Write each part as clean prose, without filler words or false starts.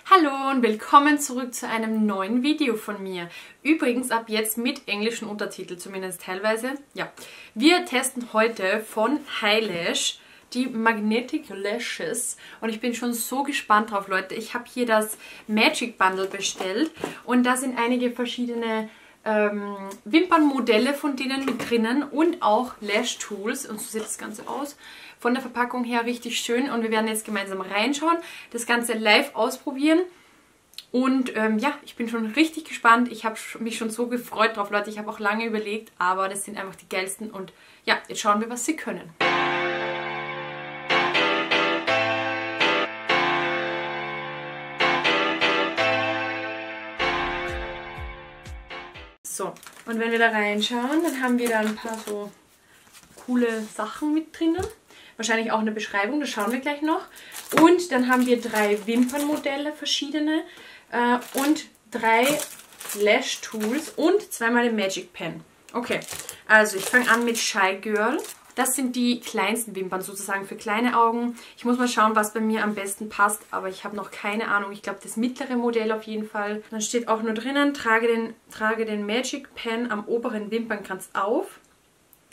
Hallo und willkommen zurück zu einem neuen Video von mir. Übrigens ab jetzt mit englischen Untertiteln, zumindest teilweise. Ja, wir testen heute von Highlash die Magnetic Lashes und ich bin schon so gespannt drauf, Leute. Ich habe hier das Magic Bundle bestellt und da sind einige verschiedene Wimpernmodelle von denen mit drinnen und auch Lash Tools und so sieht das Ganze aus. Von der Verpackung her richtig schön und wir werden jetzt gemeinsam reinschauen, das Ganze live ausprobieren und ja, ich bin schon richtig gespannt. Ich habe mich schon so gefreut drauf, Leute. Ich habe auch lange überlegt, aber das sind einfach die geilsten und ja, jetzt schauen wir, was sie können. So, und wenn wir da reinschauen, dann haben wir da ein paar so coole Sachen mit drinnen. Wahrscheinlich auch eine Beschreibung, das schauen wir gleich noch. Und dann haben wir 3 Wimpernmodelle, verschiedene. Und 3 Lash Tools und zweimal den Magic Pen. Okay, also ich fange an mit Shy Girl. Das sind die kleinsten Wimpern sozusagen für kleine Augen. Ich muss mal schauen, was bei mir am besten passt, aber ich habe noch keine Ahnung. Ich glaube, das mittlere Modell auf jeden Fall. Dann steht auch nur drinnen, trage den Magic Pen am oberen Wimpernkranz auf.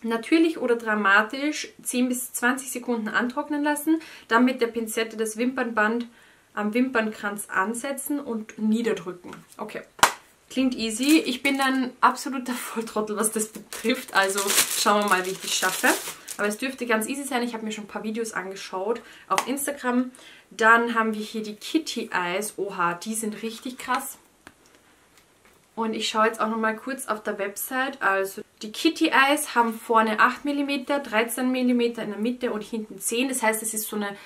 Natürlich oder dramatisch 10 bis 20 Sekunden antrocknen lassen. Dann mit der Pinzette das Wimpernband am Wimpernkranz ansetzen und niederdrücken. Okay. Klingt easy. Ich bin ein absoluter Volltrottel, was das betrifft. Also schauen wir mal, wie ich das schaffe. Aber es dürfte ganz easy sein. Ich habe mir schon ein paar Videos angeschaut auf Instagram. Dann haben wir hier die Kitty Eyes. Oha, die sind richtig krass. Und ich schaue jetzt auch noch mal kurz auf der Website. Also die Kitty Eyes haben vorne 8 mm, 13 mm in der Mitte und hinten 10. Das heißt, es ist so eine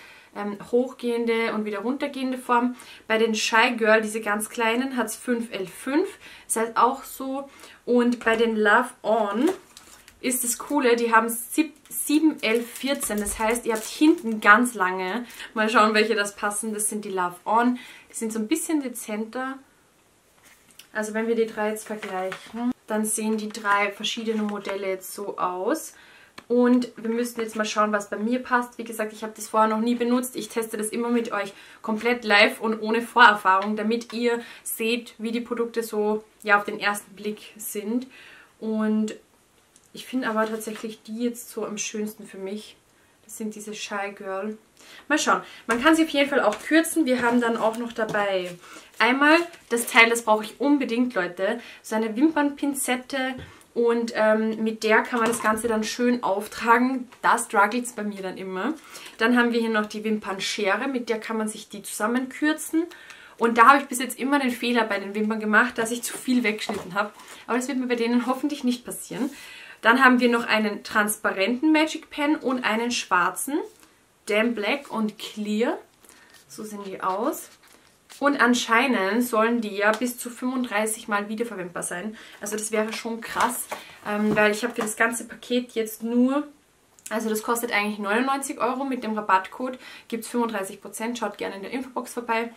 hochgehende und wieder runtergehende Form. Bei den Shy Girl, diese ganz kleinen, hat es 5L5. Das heißt auch so. Und bei den Love On ist das Coole, die haben 7L14. Das heißt, ihr habt hinten ganz lange. Mal schauen, welche das passen. Das sind die Love On. Die sind so ein bisschen dezenter. Also wenn wir die 3 jetzt vergleichen, dann sehen die 3 verschiedene Modelle jetzt so aus. Und wir müssen jetzt mal schauen, was bei mir passt. Wie gesagt, ich habe das vorher noch nie benutzt. Ich teste das immer mit euch komplett live und ohne Vorerfahrung, damit ihr seht, wie die Produkte so ja, auf den ersten Blick sind. Und ich finde aber tatsächlich die jetzt so am schönsten für mich. Das sind diese Shy Girl. Mal schauen. Man kann sie auf jeden Fall auch kürzen. Wir haben dann auch noch dabei einmal das Teil, das brauche ich unbedingt, Leute. So eine Wimpernpinzette. Und mit der kann man das Ganze dann schön auftragen. Da struggelt es bei mir dann immer. Dann haben wir hier noch die Wimpernschere, mit der kann man sich die zusammenkürzen. Und da habe ich bis jetzt immer den Fehler bei den Wimpern gemacht, dass ich zu viel weggeschnitten habe. Aber das wird mir bei denen hoffentlich nicht passieren. Dann haben wir noch einen transparenten Magic Pen und einen schwarzen. Damn Black und Clear. So sehen die aus. Und anscheinend sollen die ja bis zu 35 Mal wiederverwendbar sein. Also das wäre schon krass, weil ich habe für das ganze Paket jetzt nur, also das kostet eigentlich 99 €, mit dem Rabattcode gibt es 35%, schaut gerne in der Infobox vorbei.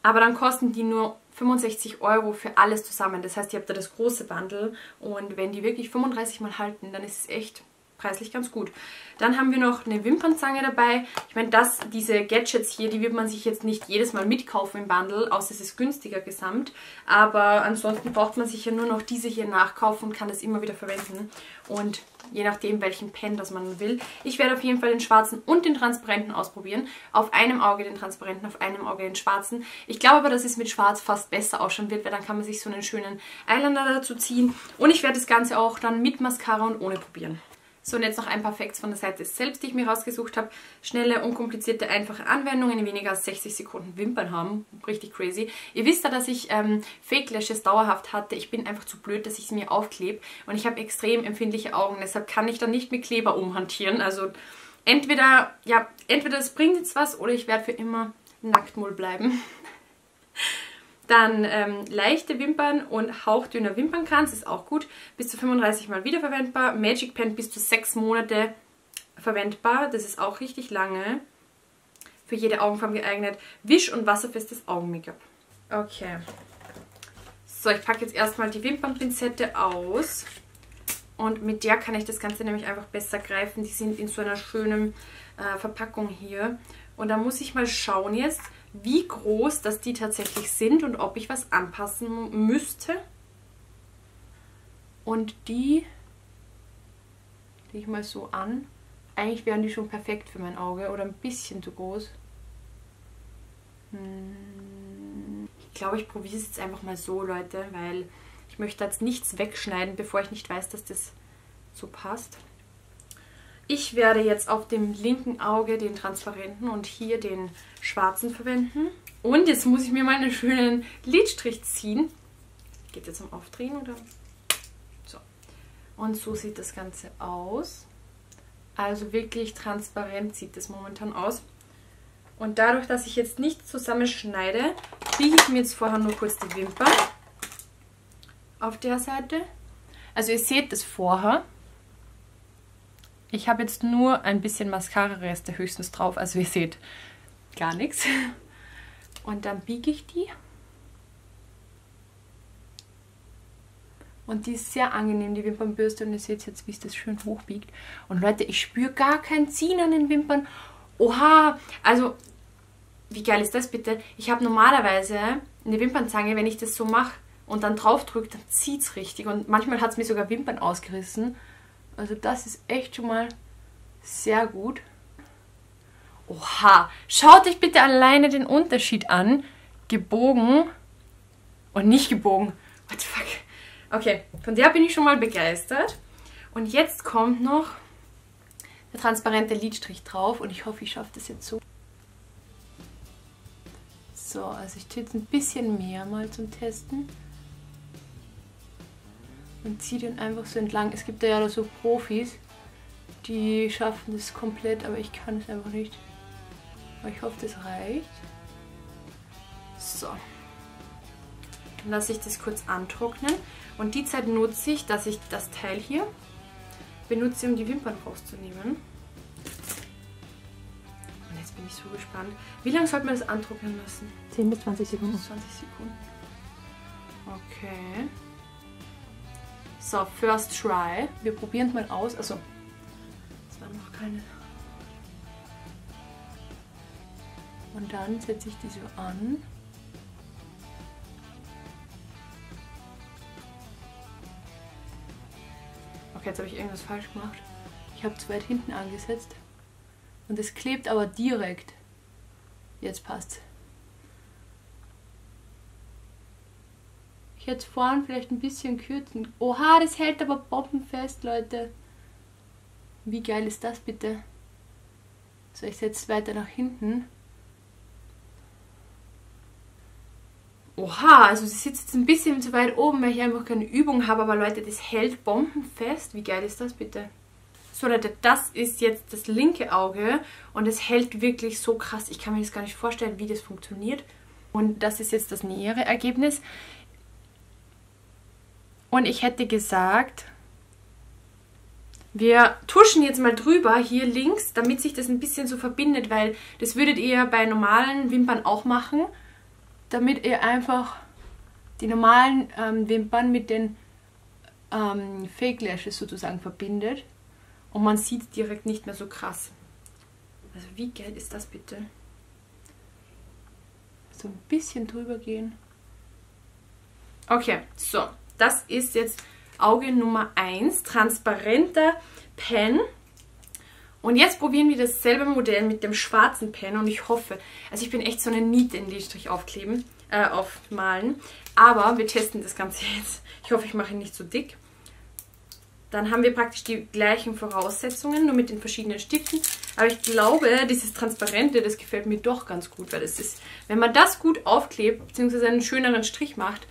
Aber dann kosten die nur 65 € für alles zusammen. Das heißt, ihr habt da das große Bundle und wenn die wirklich 35 Mal halten, dann ist es echt preislich ganz gut. Dann haben wir noch eine Wimpernzange dabei. Ich meine, diese Gadgets hier, die wird man sich jetzt nicht jedes Mal mitkaufen im Bundle, außer es ist günstiger gesamt. Aber ansonsten braucht man sich ja nur noch diese hier nachkaufen und kann das immer wieder verwenden. Und je nachdem, welchen Pen das man will. Ich werde auf jeden Fall den schwarzen und den transparenten ausprobieren. Auf einem Auge den transparenten, auf einem Auge den schwarzen. Ich glaube aber, dass es mit schwarz fast besser ausschauen wird, weil dann kann man sich so einen schönen Eyeliner dazu ziehen. Und ich werde das Ganze auch dann mit Mascara und ohne probieren. So, und jetzt noch ein paar Facts von der Seite selbst, die ich mir rausgesucht habe. Schnelle, unkomplizierte, einfache Anwendungen in weniger als 60 Sekunden Wimpern haben. Richtig crazy. Ihr wisst ja, dass ich Fake Lashes dauerhaft hatte. Ich bin einfach zu blöd, dass ich sie mir aufklebe. Und ich habe extrem empfindliche Augen. Deshalb kann ich dann nicht mit Kleber umhantieren. Also entweder das bringt jetzt was oder ich werde für immer Nacktmull bleiben. Dann leichte Wimpern und hauchdünner Wimpernkranz ist auch gut. Bis zu 35 Mal wiederverwendbar. Magic Pen bis zu 6 Monate verwendbar. Das ist auch richtig lange. Für jede Augenform geeignet. Wisch- und wasserfestes Augen-Make-up. Okay. So, ich packe jetzt erstmal die Wimpernpinzette aus. Und mit der kann ich das Ganze nämlich einfach besser greifen. Die sind in so einer schönen Verpackung hier. Und da muss ich mal schauen jetzt, wie groß dass die tatsächlich sind und ob ich was anpassen müsste. Und die lege ich mal so an. Eigentlich wären die schon perfekt für mein Auge oder ein bisschen zu groß. Ich glaube, ich probiere es jetzt einfach mal so, Leute, weil ich möchte jetzt nichts wegschneiden, bevor ich nicht weiß, dass das so passt. Ich werde jetzt auf dem linken Auge den transparenten und hier den schwarzen verwenden. Und jetzt muss ich mir mal einen schönen Lidstrich ziehen. Geht jetzt zum Aufdrehen oder? So. Und so sieht das Ganze aus. Also wirklich transparent sieht das momentan aus. Und dadurch, dass ich jetzt nicht zusammenschneide, biege ich mir jetzt vorher nur kurz die Wimpern auf der Seite. Also ihr seht das vorher. Ich habe jetzt nur ein bisschen Mascara-Reste höchstens drauf. Also ihr seht gar nichts. Und dann biege ich die. Und die ist sehr angenehm, die Wimpernbürste. Und ihr seht jetzt, wie es das schön hochbiegt. Und Leute, ich spüre gar kein Ziehen an den Wimpern. Oha! Also, wie geil ist das bitte? Ich habe normalerweise eine Wimpernzange, wenn ich das so mache und dann drauf drücke, dann zieht es richtig. Und manchmal hat es mir sogar Wimpern ausgerissen. Also das ist echt schon mal sehr gut. Oha! Schaut euch bitte alleine den Unterschied an. Gebogen und nicht gebogen. What the fuck? Okay, von der bin ich schon mal begeistert. Und jetzt kommt noch der transparente Lidstrich drauf. Und ich hoffe, ich schaffe das jetzt so. So, also ich tue jetzt ein bisschen mehr mal zum Testen. Und ziehe den einfach so entlang. Es gibt ja so Profis, die schaffen das komplett, aber ich kann es einfach nicht. Aber ich hoffe, das reicht. So. Dann lasse ich das kurz antrocknen. Und die Zeit nutze ich, dass ich das Teil hier benutze, um die Wimpern rauszunehmen. Und jetzt bin ich so gespannt. Wie lange sollte man das antrocknen lassen? 10 bis 20 Sekunden. 20 Sekunden. Okay. So, first try. Wir probieren es mal aus. Also, es waren noch keine. Und dann setze ich die so an. Okay, jetzt habe ich irgendwas falsch gemacht. Ich habe zu weit hinten angesetzt. Und es klebt aber direkt. Jetzt passt's. Ich hätte vorne vielleicht ein bisschen kürzen. Oha, das hält aber bombenfest, Leute. Wie geil ist das bitte? So, ich setze es weiter nach hinten. Oha, also sie sitzt jetzt ein bisschen zu weit oben, weil ich einfach keine Übung habe. Aber Leute, das hält bombenfest. Wie geil ist das bitte? So Leute, das ist jetzt das linke Auge. Und es hält wirklich so krass. Ich kann mir das gar nicht vorstellen, wie das funktioniert. Und das ist jetzt das nähere Ergebnis. Und ich hätte gesagt, wir tuschen jetzt mal drüber hier links, damit sich das ein bisschen so verbindet, weil das würdet ihr bei normalen Wimpern auch machen, damit ihr einfach die normalen Wimpern mit den Fake Lashes sozusagen verbindet und man sieht direkt nicht mehr so krass. Also wie geil ist das bitte? So ein bisschen drüber gehen. Okay, so. Das ist jetzt Auge Nummer 1, transparenter Pen. Und jetzt probieren wir dasselbe Modell mit dem schwarzen Pen und ich hoffe, also ich bin echt so eine Niete in Lidstrich aufmalen. Aber wir testen das Ganze jetzt. Ich hoffe, ich mache ihn nicht so dick. Dann haben wir praktisch die gleichen Voraussetzungen, nur mit den verschiedenen Stiften. Aber ich glaube, dieses Transparente, das gefällt mir doch ganz gut, weil das ist, wenn man das gut aufklebt, beziehungsweise einen schöneren Strich macht,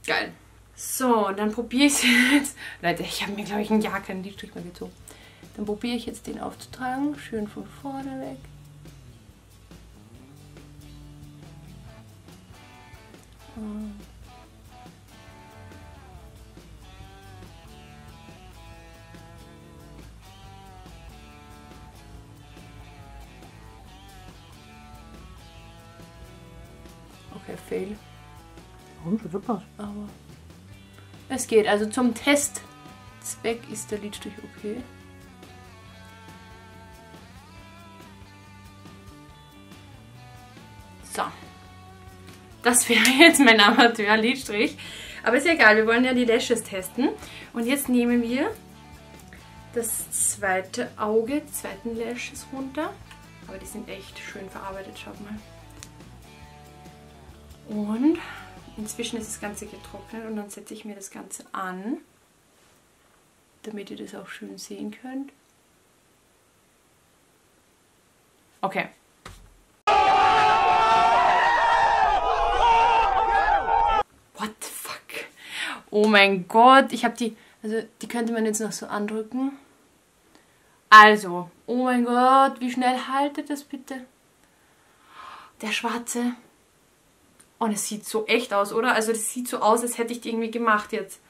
geil. So, und dann probiere ich es jetzt. Leute, ich habe mir, glaube ich, ein Jahr keinen Lidstrich mehr gezogen. Dann probiere ich jetzt den aufzutragen. Schön von vorne weg. Okay, fail. Warum? Schon super. Aber es geht. Also zum Testzweck ist der Lidstrich okay. So. Das wäre jetzt mein Amateur-Lidstrich. Aber ist ja egal, wir wollen ja die Lashes testen. Und jetzt nehmen wir das zweite Auge, die zweiten Lashes runter. Aber die sind echt schön verarbeitet, schaut mal. Und inzwischen ist das Ganze getrocknet und dann setze ich mir das Ganze an, damit ihr das auch schön sehen könnt. Okay. What the fuck? Oh mein Gott, ich habe die, also die könnte man jetzt noch so andrücken. Also, oh mein Gott, wie schnell haltet das bitte? Der schwarze. Und es sieht so echt aus, oder? Also das sieht so aus, als hätte ich die irgendwie gemacht jetzt.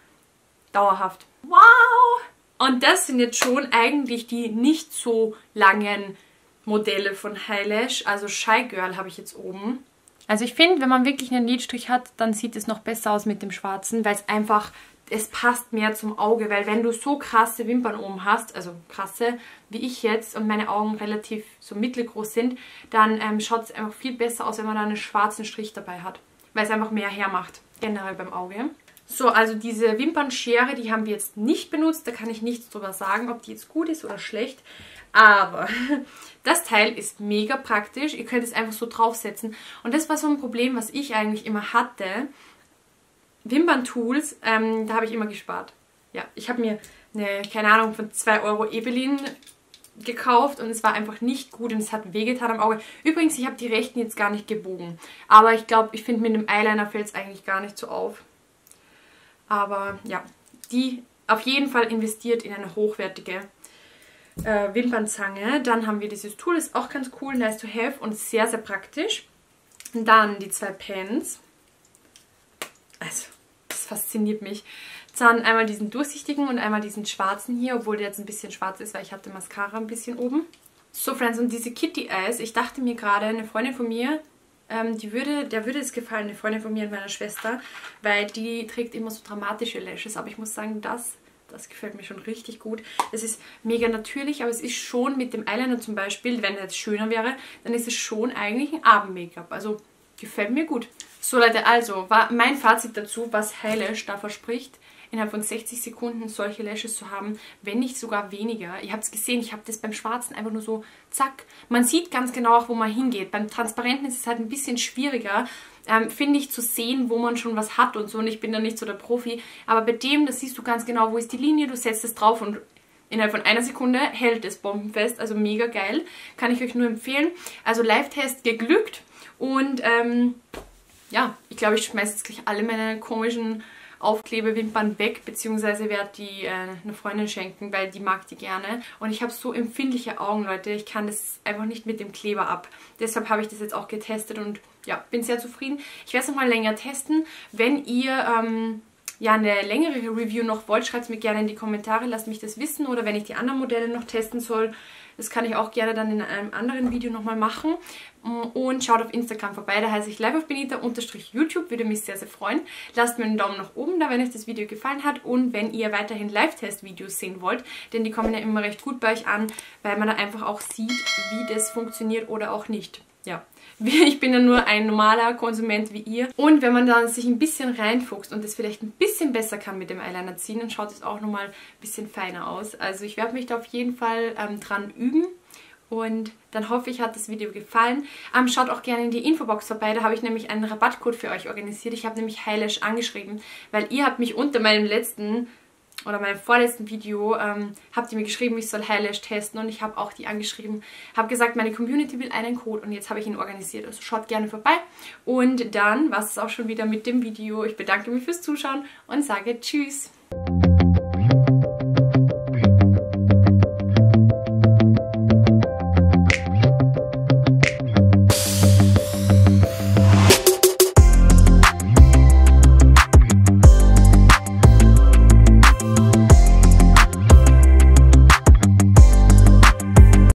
Dauerhaft. Wow! Und das sind jetzt schon eigentlich die nicht so langen Modelle von Highlash. Also Shy Girl habe ich jetzt oben. Also ich finde, wenn man wirklich einen Lidstrich hat, dann sieht es noch besser aus mit dem schwarzen, weil es einfach, es passt mehr zum Auge. Weil wenn du so krasse Wimpern oben hast, also krasse wie ich jetzt und meine Augen relativ so mittelgroß sind, dann schaut es einfach viel besser aus, wenn man da einen schwarzen Strich dabei hat. Weil es einfach mehr hermacht, generell beim Auge. So, also diese Wimpernschere, die haben wir jetzt nicht benutzt. Da kann ich nichts drüber sagen, ob die jetzt gut ist oder schlecht. Aber das Teil ist mega praktisch. Ihr könnt es einfach so draufsetzen. Und das war so ein Problem, was ich eigentlich immer hatte. Wimpern-Tools, da habe ich immer gespart. Ja, ich habe mir eine, keine Ahnung, von 2 Euro Ebelin gekauft und es war einfach nicht gut und es hat wehgetan am Auge. Übrigens, ich habe die rechten jetzt gar nicht gebogen. Aber ich glaube, ich finde, mit dem Eyeliner fällt es eigentlich gar nicht so auf. Aber ja, die auf jeden Fall investiert in eine hochwertige Wimpernzange. Dann haben wir dieses Tool, ist auch ganz cool, nice to have und sehr, sehr praktisch. Und dann die 2 Pens. Also, das fasziniert mich. Dann einmal diesen durchsichtigen und einmal diesen schwarzen hier, obwohl der jetzt ein bisschen schwarz ist, weil ich hatte Mascara ein bisschen oben. So, Friends, und diese Kitty Eyes, ich dachte mir gerade, eine Freundin von mir, der würde es gefallen, eine Freundin von mir und meiner Schwester, weil die trägt immer so dramatische Lashes, aber ich muss sagen, das gefällt mir schon richtig gut. Es ist mega natürlich, aber es ist schon mit dem Eyeliner zum Beispiel, wenn er jetzt schöner wäre, dann ist es schon eigentlich ein Abend-Make-up. Also gefällt mir gut. So Leute, also war mein Fazit dazu, was Highlash da verspricht, innerhalb von 60 Sekunden solche Lashes zu haben, wenn nicht sogar weniger. Ihr habt es gesehen, ich habe das beim Schwarzen einfach nur so, zack. Man sieht ganz genau auch, wo man hingeht. Beim Transparenten ist es halt ein bisschen schwieriger, finde ich, zu sehen, wo man schon was hat und so. Und ich bin da nicht so der Profi. Aber bei dem, das siehst du ganz genau, wo ist die Linie, du setzt es drauf und innerhalb von einer Sekunde hält es bombenfest. Also mega geil. Kann ich euch nur empfehlen. Also Live-Test geglückt. Und ja, ich glaube, ich schmeiße jetzt gleich alle meine komischen Aufklebewimpern weg, beziehungsweise werde die einer Freundin schenken, weil die mag die gerne. Und ich habe so empfindliche Augen, Leute. Ich kann das einfach nicht mit dem Kleber ab. Deshalb habe ich das jetzt auch getestet und ja, bin sehr zufrieden. Ich werde es nochmal länger testen. Wenn ihr ja eine längere Review noch wollt, schreibt es mir gerne in die Kommentare, lasst mich das wissen. Oder wenn ich die anderen Modelle noch testen soll, das kann ich auch gerne dann in einem anderen Video nochmal machen. Und schaut auf Instagram vorbei, da heiße ich liveofbenita_youtube, würde mich sehr, sehr freuen. Lasst mir einen Daumen nach oben da, wenn euch das Video gefallen hat und wenn ihr weiterhin Live-Test-Videos sehen wollt, denn die kommen ja immer recht gut bei euch an, weil man da einfach auch sieht, wie das funktioniert oder auch nicht. Ja, ich bin ja nur ein normaler Konsument wie ihr. Und wenn man dann sich ein bisschen reinfuchst und das vielleicht ein bisschen besser kann mit dem Eyeliner ziehen, dann schaut es auch nochmal ein bisschen feiner aus. Also ich werde mich da auf jeden Fall dran üben. Und dann hoffe ich, hat das Video gefallen. Schaut auch gerne in die Infobox vorbei, da habe ich nämlich einen Rabattcode für euch organisiert. Ich habe nämlich Highlash angeschrieben, weil ihr habt mich unter meinem letzten oder meinem vorletzten Video, habt ihr mir geschrieben, ich soll Highlash testen und ich habe auch die angeschrieben. Habe gesagt, meine Community will einen Code und jetzt habe ich ihn organisiert. Also schaut gerne vorbei. Und dann war es auch schon wieder mit dem Video. Ich bedanke mich fürs Zuschauen und sage Tschüss.